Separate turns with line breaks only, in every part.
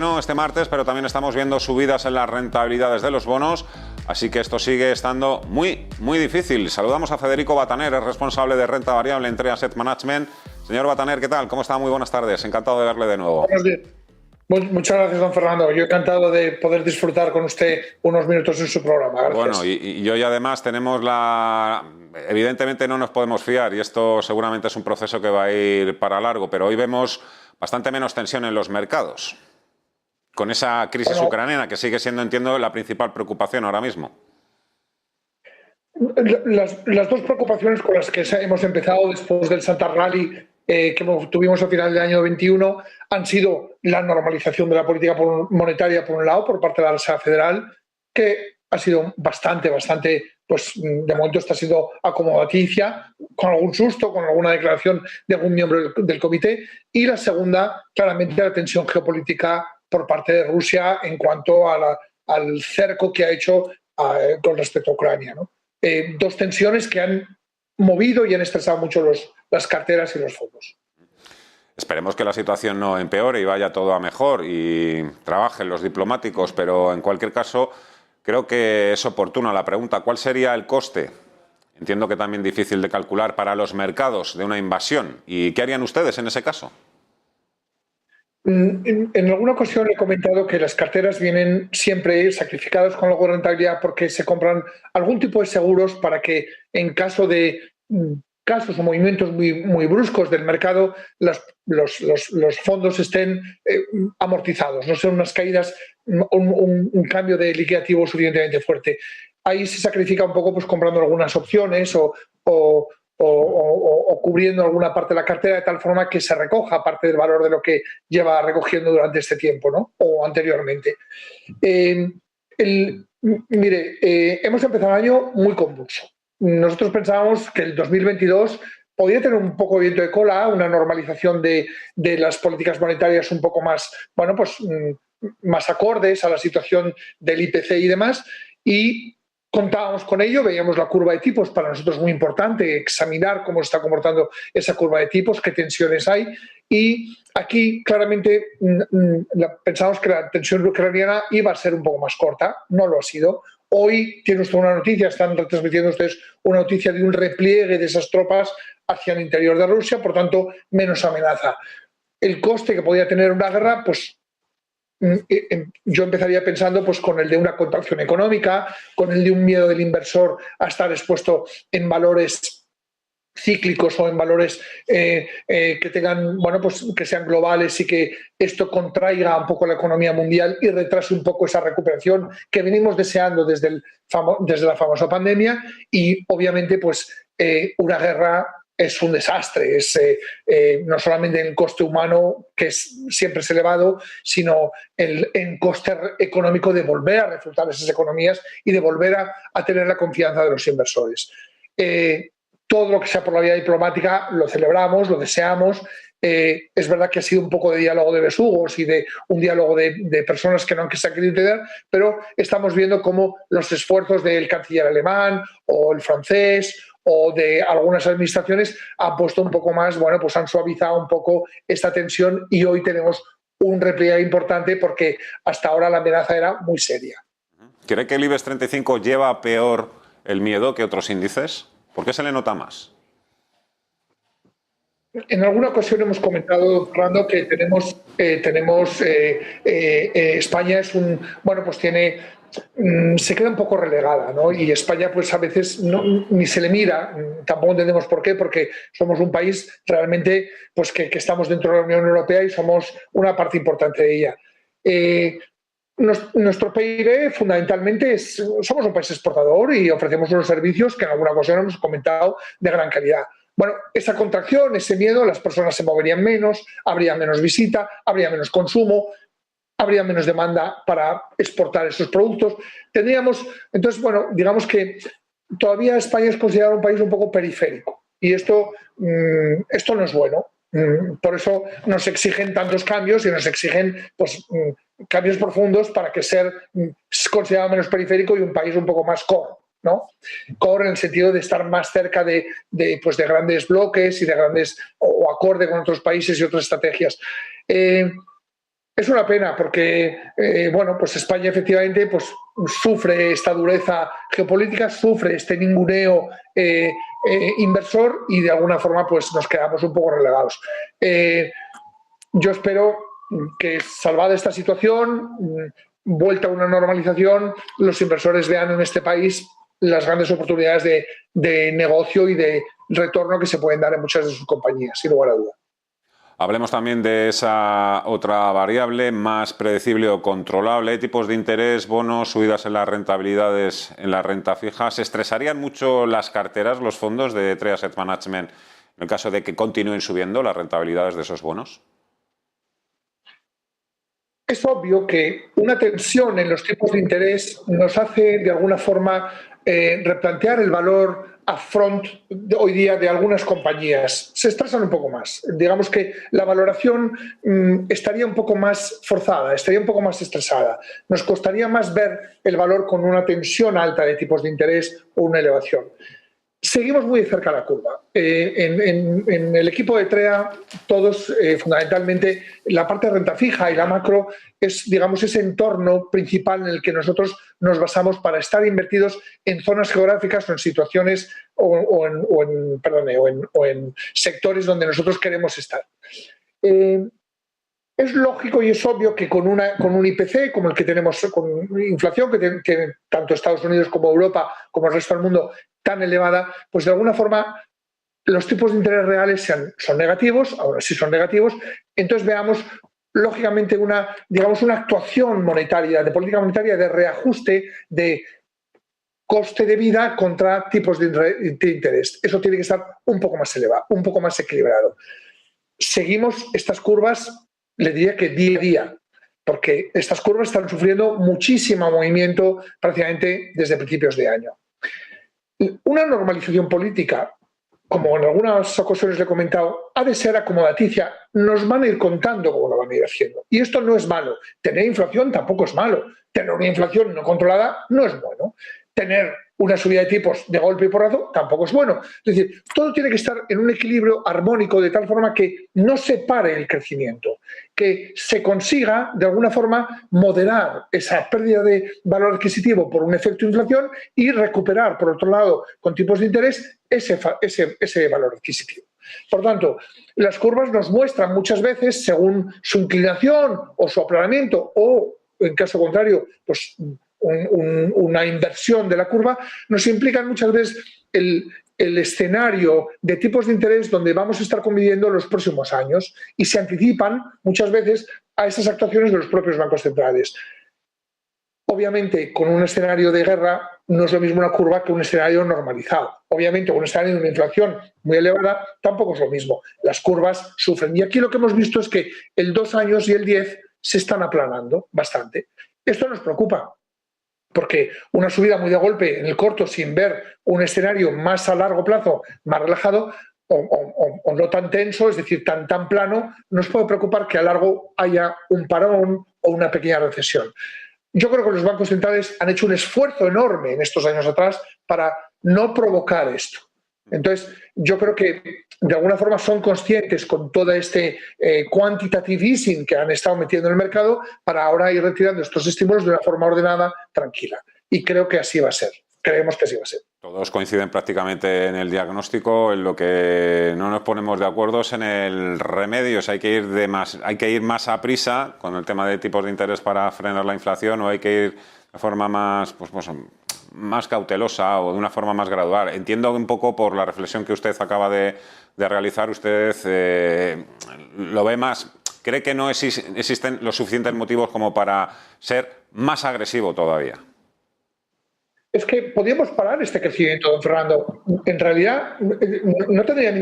No, este martes, pero también estamos viendo subidas en las rentabilidades de los bonos, así que esto sigue estando muy difícil. Saludamos a Federico Bataner, es responsable de renta variable en Trea Asset Management. Señor Bataner, ¿qué tal? ¿Cómo está? Muy buenas tardes, encantado de verle de nuevo.
Buenos días. Muchas gracias, don Fernando. Yo encantado de poder disfrutar con usted unos minutos en su programa. Gracias.
Bueno, y hoy además tenemos evidentemente no nos podemos fiar y esto seguramente es un proceso que va a ir para largo, pero hoy vemos bastante menos tensión en los mercados. Con esa crisis ucraniana, que sigue siendo, entiendo, la principal preocupación ahora mismo.
Las dos preocupaciones con las que hemos empezado después del Santa Rally que tuvimos al final del año 21 han sido la normalización de la política monetaria, por un lado, por parte de la Reserva Federal, que ha sido bastante, pues de momento está siendo acomodaticia, con algún susto, con alguna declaración de algún miembro del comité, y la segunda, claramente, la tensión geopolítica por parte de Rusia en cuanto al cerco que ha hecho con respecto a Ucrania, ¿no? Dos tensiones que han movido y han estresado mucho las carteras y los fondos.
Esperemos que la situación no empeore y vaya todo a mejor y trabajen los diplomáticos, pero en cualquier caso creo que es oportuna la pregunta: ¿cuál sería el coste? Entiendo que también difícil de calcular para los mercados de una invasión. ¿Y qué harían ustedes en ese caso?
En alguna ocasión he comentado que las carteras vienen siempre sacrificadas con algo de rentabilidad porque se compran algún tipo de seguros para que en caso de casos o movimientos muy bruscos del mercado los fondos estén amortizados, no sean unas caídas, un cambio de liquidativo suficientemente fuerte. Ahí se sacrifica un poco pues comprando algunas opciones o cubriendo alguna parte de la cartera de tal forma que se recoja parte del valor de lo que lleva recogiendo durante este tiempo, ¿no? O anteriormente. Hemos empezado el año muy convulso. Nosotros pensábamos que el 2022 podía tener un poco de viento de cola, una normalización de las políticas monetarias un poco más, bueno, pues más acordes a la situación del IPC y demás, y contábamos con ello, veíamos la curva de tipos, para nosotros es muy importante examinar cómo se está comportando esa curva de tipos, qué tensiones hay, y aquí claramente pensábamos que la tensión ucraniana iba a ser un poco más corta, no lo ha sido. Hoy tiene usted una noticia, están retransmitiendo ustedes una noticia de un repliegue de esas tropas hacia el interior de Rusia, por tanto, menos amenaza. El coste que podía tener una guerra, pues yo empezaría pensando pues con el de una contracción económica, con el de un miedo del inversor a estar expuesto en valores cíclicos o en valores que tengan, bueno, pues que sean globales y que esto contraiga un poco la economía mundial y retrase un poco esa recuperación que venimos deseando desde la famosa pandemia. Y obviamente pues una guerra es un desastre, no solamente el coste humano, que siempre es elevado, sino el coste económico de volver a reflotar esas economías y de volver a tener la confianza de los inversores. Todo lo que sea por la vía diplomática lo celebramos, lo deseamos. Es verdad que ha sido un poco de diálogo de besugos y de un diálogo de personas que no han querido entender, pero estamos viendo cómo los esfuerzos del canciller alemán o el francés o de algunas administraciones han puesto un poco más, bueno, pues han suavizado un poco esta tensión y hoy tenemos un repliegue importante porque hasta ahora la amenaza era muy seria.
¿Cree que el IBEX 35 lleva peor el miedo que otros índices? ¿Por qué se le nota más?
En alguna ocasión hemos comentado, Fernando, que España es bueno, pues se queda un poco relegada, ¿no? Y España pues a veces ni se le mira, tampoco entendemos por qué, porque somos un país realmente pues que estamos dentro de la Unión Europea y somos una parte importante de ella. Nuestro PIB fundamentalmente somos un país exportador y ofrecemos unos servicios que en alguna ocasión hemos comentado de gran calidad. Bueno, esa contracción, ese miedo, las personas se moverían menos, habría menos visita, habría menos consumo, habría menos demanda para exportar esos productos. Entonces, bueno, digamos que todavía España es considerado un país un poco periférico y esto no es bueno. Por eso nos exigen tantos cambios y nos exigen pues, cambios profundos para que ser considerado menos periférico y un país un poco más core, ¿no? Core en el sentido de estar más cerca de grandes bloques y de grandes o acorde con otros países y otras estrategias. Es una pena porque, bueno, pues España efectivamente pues, sufre esta dureza geopolítica, sufre este ninguneo inversor y de alguna forma pues nos quedamos un poco relegados. Yo espero que, salvada esta situación, vuelta a una normalización, los inversores vean en este país las grandes oportunidades de negocio y de retorno que se pueden dar en muchas de sus compañías, sin lugar a duda.
Hablemos también de esa otra variable más predecible o controlable, tipos de interés, bonos, subidas en las rentabilidades en la renta fija. ¿Se estresarían mucho las carteras, los fondos de Trade Asset Management en el caso de que continúen subiendo las rentabilidades de esos bonos?
Es obvio que una tensión en los tipos de interés nos hace de alguna forma replantear el valor upfront hoy día de algunas compañías. Se estresan un poco más. Digamos que la valoración estaría un poco más forzada, estaría un poco más estresada. Nos costaría más ver el valor con una tensión alta de tipos de interés o una elevación. Seguimos muy de cerca la curva. En el equipo de TREA, todos, fundamentalmente, la parte de renta fija y la macro es, digamos, ese entorno principal en el que nosotros nos basamos para estar invertidos en zonas geográficas o en situaciones o en sectores donde nosotros queremos estar. Es lógico y es obvio que con un IPC como el que tenemos, con inflación que tiene tanto Estados Unidos como Europa, como el resto del mundo, tan elevada, pues de alguna forma los tipos de interés reales son negativos, ahora sí son negativos, entonces veamos lógicamente una actuación monetaria, de política monetaria, de reajuste, de coste de vida contra tipos de interés. Eso tiene que estar un poco más elevado, un poco más equilibrado. Seguimos estas curvas, le diría que día a día, porque estas curvas están sufriendo muchísimo movimiento prácticamente desde principios de año. Una normalización política, como en algunas ocasiones le he comentado, ha de ser acomodaticia. Nos van a ir contando cómo lo van a ir haciendo. Y esto no es malo. Tener inflación tampoco es malo. Tener una inflación no controlada no es bueno. Tener una subida de tipos de golpe y porrazo tampoco es bueno. Es decir, todo tiene que estar en un equilibrio armónico de tal forma que no se pare el crecimiento, que se consiga de alguna forma moderar esa pérdida de valor adquisitivo por un efecto de inflación y recuperar, por otro lado, con tipos de interés, ese valor adquisitivo. Por tanto, las curvas nos muestran muchas veces, según su inclinación o su aplanamiento o, en caso contrario, pues una inversión de la curva, nos implican muchas veces el escenario de tipos de interés donde vamos a estar conviviendo los próximos años y se anticipan muchas veces a esas actuaciones de los propios bancos centrales. Obviamente, con un escenario de guerra no es lo mismo una curva que un escenario normalizado. Obviamente, con un escenario de una inflación muy elevada tampoco es lo mismo. Las curvas sufren. Y aquí lo que hemos visto es que el 2 años y el 10 se están aplanando bastante. Esto nos preocupa, porque una subida muy de golpe en el corto sin ver un escenario más a largo plazo, más relajado o no tan tenso, es decir, tan plano, nos puede preocupar que a largo haya un parón o una pequeña recesión. Yo creo que los bancos centrales han hecho un esfuerzo enorme en estos años atrás para no provocar esto. Entonces, yo creo que de alguna forma son conscientes con todo este quantitative easing que han estado metiendo en el mercado para ahora ir retirando estos estímulos de una forma ordenada, tranquila. Y creo que así va a ser. Creemos que así va a ser.
Todos coinciden prácticamente en el diagnóstico. En lo que no nos ponemos de acuerdo es en el remedio. O sea, hay que ir más a prisa con el tema de tipos de interés para frenar la inflación, o hay que ir de forma más cautelosa o de una forma más gradual. Entiendo un poco por la reflexión que usted acaba de realizar, usted lo ve más, cree que no existen los suficientes motivos como para ser más agresivo todavía.
Es que podíamos parar este crecimiento, don Fernando. En realidad no tendría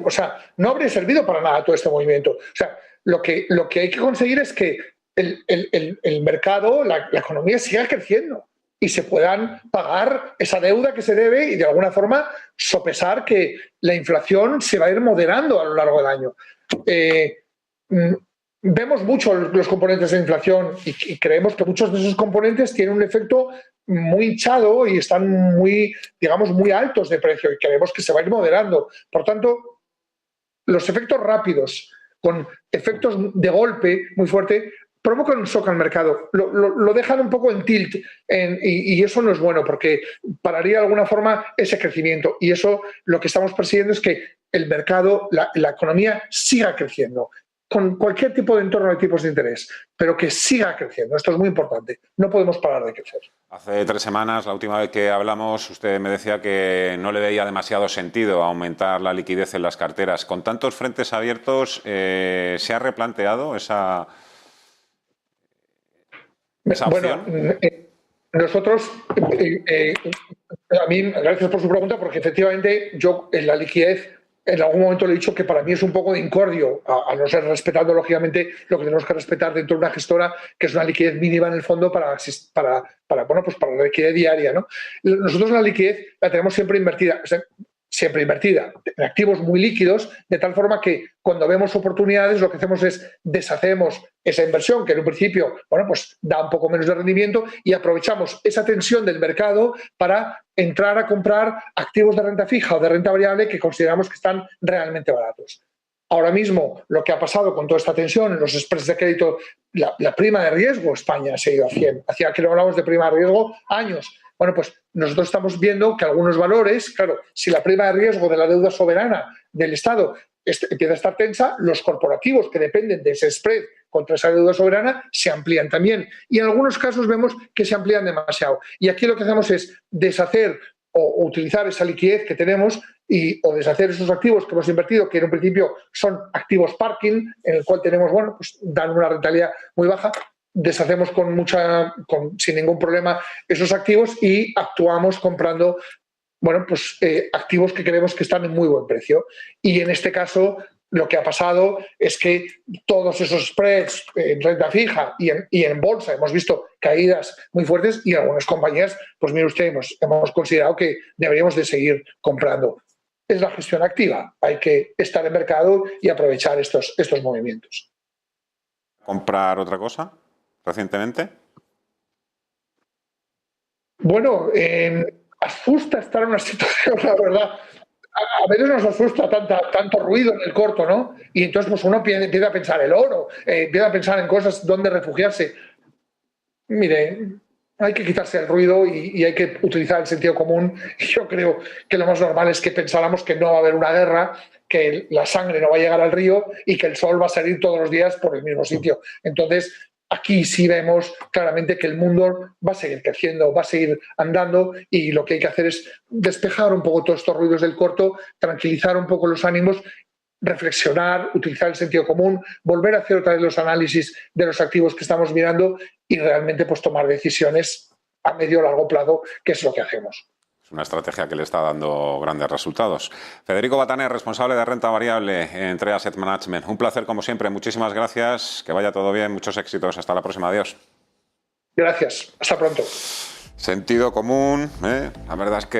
o sea, no habría servido para nada todo este movimiento. O sea, lo que hay que conseguir es que el mercado, la economía siga creciendo y se puedan pagar esa deuda que se debe y de alguna forma sopesar que la inflación se va a ir moderando a lo largo del año. Vemos mucho los componentes de inflación y creemos que muchos de esos componentes tienen un efecto muy hinchado y están muy altos de precio y creemos que se va a ir moderando. Por tanto, los efectos rápidos con efectos de golpe muy fuerte, provocan un shock al mercado, lo dejan un poco en tilt y eso no es bueno porque pararía de alguna forma ese crecimiento y eso lo que estamos persiguiendo es que el mercado, la economía siga creciendo con cualquier tipo de entorno de tipos de interés, pero que siga creciendo. Esto es muy importante. No podemos parar de crecer.
Hace 3 semanas, la última vez que hablamos, usted me decía que no le veía demasiado sentido aumentar la liquidez en las carteras. Con tantos frentes abiertos, ¿se ha replanteado esa opción?
Bueno, nosotros, a mí, gracias por su pregunta, porque efectivamente yo en la liquidez en algún momento le he dicho que para mí es un poco de incordio, a no ser respetando lógicamente lo que tenemos que respetar dentro de una gestora, que es una liquidez mínima en el fondo para la liquidez diaria, ¿no? Nosotros la liquidez la tenemos siempre invertida, o sea, siempre invertida en activos muy líquidos, de tal forma que cuando vemos oportunidades lo que hacemos es deshacemos esa inversión que en un principio pues da un poco menos de rendimiento y aprovechamos esa tensión del mercado para entrar a comprar activos de renta fija o de renta variable que consideramos que están realmente baratos. Ahora mismo lo que ha pasado con toda esta tensión en los spreads de crédito, la prima de riesgo, España se ha ido a 100, hacía que no hablamos de prima de riesgo años. Bueno, pues nosotros estamos viendo que algunos valores, claro, si la prima de riesgo de la deuda soberana del Estado empieza a estar tensa, los corporativos que dependen de ese spread contra esa deuda soberana se amplían también. Y en algunos casos vemos que se amplían demasiado. Y aquí lo que hacemos es deshacer o utilizar esa liquidez que tenemos o deshacer esos activos que hemos invertido, que en un principio son activos parking, en el cual tenemos, pues dan una rentabilidad muy baja. Deshacemos sin ningún problema esos activos y actuamos comprando activos que creemos que están en muy buen precio. Y en este caso lo que ha pasado es que todos esos spreads en renta fija y en bolsa hemos visto caídas muy fuertes y algunas compañías, pues mire usted, hemos considerado que deberíamos de seguir comprando. Es la gestión activa, hay que estar en mercado y aprovechar estos movimientos.
¿Comprar otra cosa recientemente?
Bueno, asusta estar en una situación, la verdad. A veces nos asusta tanto ruido en el corto, ¿no? Y entonces pues uno empieza a pensar el oro, empieza a pensar en cosas donde refugiarse. Mire, hay que quitarse el ruido y hay que utilizar el sentido común. Yo creo que lo más normal es que pensáramos que no va a haber una guerra, que la sangre no va a llegar al río y que el sol va a salir todos los días por el mismo sitio. Entonces, aquí sí vemos claramente que el mundo va a seguir creciendo, va a seguir andando y lo que hay que hacer es despejar un poco todos estos ruidos del corto, tranquilizar un poco los ánimos, reflexionar, utilizar el sentido común, volver a hacer otra vez los análisis de los activos que estamos mirando y realmente pues tomar decisiones a medio o largo plazo, que es lo que hacemos.
Es una estrategia que le está dando grandes resultados. Federico Bataner, responsable de renta variable en Trea Asset Management. Un placer como siempre. Muchísimas gracias. Que vaya todo bien. Muchos éxitos. Hasta la próxima. Adiós.
Gracias. Hasta pronto.
Sentido común. La verdad es que